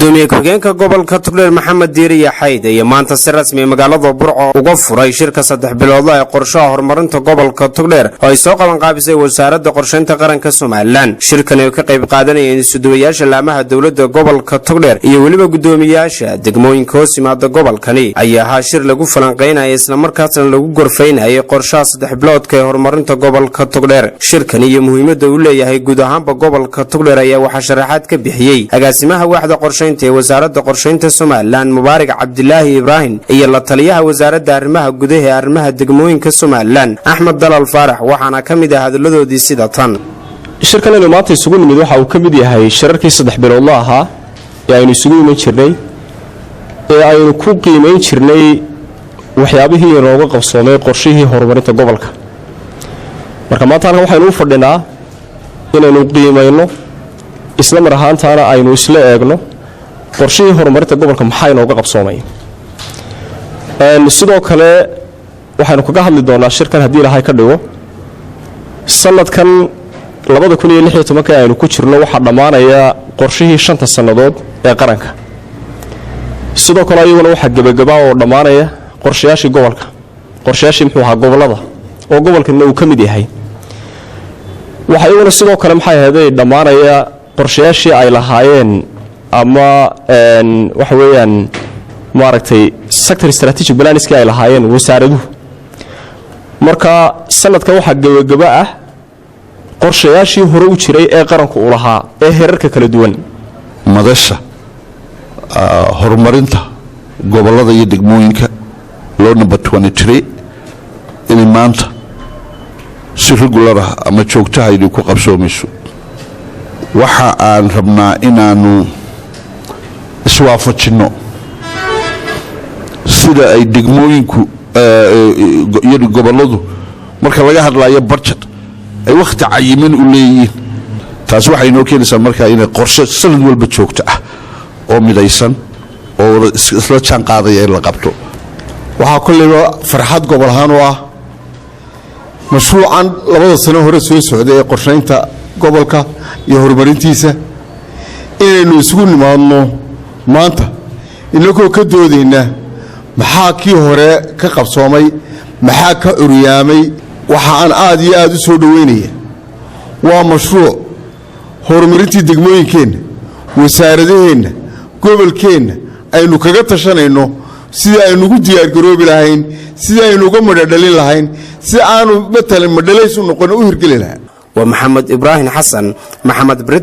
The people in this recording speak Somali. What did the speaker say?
gudoomiye ku-xigeenka gobolka Togdheer Maxamed Diiriye Xayd ayaa maanta si rasmi ah magaalada Burco uga furay shirka 3 bilood ee qorshaha horumarinta gobolka Togdheer oo ay soo qaban qaabisay wasaaradda qorsheynta qaranka Soomaaliland. Shirkan ay ka qayb qaadanayeen isuduwayaasha laamaha dawladda gobolka Togdheer iyo waliba gudoomiyaasha degmooyinka hoos yimaada gobolkani ayaa ahaa shir lagu falanqeynayay isla markaasna lagu gorfeynayay qorshaha 3 biloodka ee horumarinta gobolka Togdheer. Shirkan iyo muhiimadda uu leeyahay guud ahaanba gobolka Togdheer ayaa waxa sharaxaad ka bixiyay agaasimaha waaxda qorsheynta ee wasaaradda qorsheynta Soomaaliland Mubaarak Cabdilaahi Ibrahim iyo la taliyaha wasaaradda arrimaha gudaha ee arrimaha degmooyinka Soomaaliland Axmed Dalal Faarax waxaana kamid ah hadaladoodii sida tan. shirkan inuu maanta isugu nimid waxa uu kamid yahay shirarkii 3 bilood ahaa ee aynu isugu iman jirnay ee aynu ku qiimeyn jirnay waxyaabihii inooga qabsoomay qorshihii horumarinta gobolka. marka maanta waxaynu u fadhinaa inaynu qiimeyno isla mar ahaantaana aynu isla eegno qorshihii horumarinta gobolka maxay inooga qabsoomay. sidoo kale waxaynu kaga hadli doonaa shirkan haddii Ilaahay ka dhigo sanadkan 2016 aynu ku jirno waxa dhamaanaya qorshihii 5 sanadood ee qaranka. sidoo kale ayaguna waxa gabagaba oo dhamaanaya qorshayaashii gobolka. qorshayaashii muxuu ahaa gobolada oo gobolkana uu kamid yahay. waxa ayaguna sidoo kale maxay ahayd dhamaanaya qorshayaashii ay lahaayeen ama waxa weeyaan maaragtay sector strategic plans ay lahaayeen wasaaraduhu. marka sanadkan waxa gabagaba ah qorshayaashii hore u jiray ee qaranku u lahaa ee heerarka kala duwan. madasha horumarinta gobolada iyo degmooyinka loo number 23 in maanta si regular ah ama joogtaha ay ku qabsoomayso. waxa aan rabnaa inaanu iswaafajino sida ay degmooyinku iyo goboladu marka laga hadlayo budget ay waqti cayimin u leeyihiin. taas waxay noo keenaysaa marka inay qorshe sanad walba joogto ah oo midaysan oo isla jaan qaadaya in la qabto. waxaa kulliba farxad gobol ahaan u ah mashruucan 2 sano hore soo socday ee qorsheynta gobolka iyo horumarintiisa inaynu isugu nimaadno maanta inagoo ka doodayna maxaa kii hore ka qabsoomay maxaa ka uryaamay. waxa aan aad iyo aad u soo dhaweynaya waa mashruuc horumarintii degmooyinkeenna wasaaradaheenna gobolkeenna aynu kaga tashanayno sida aynu ugu diyaargaroobi lahayn sida aynu uga madhadhalin lahayn si aanu matalan madhalays u noqon u hirgeli lahayn. ومحمد إبراهيم حسن محمد بريت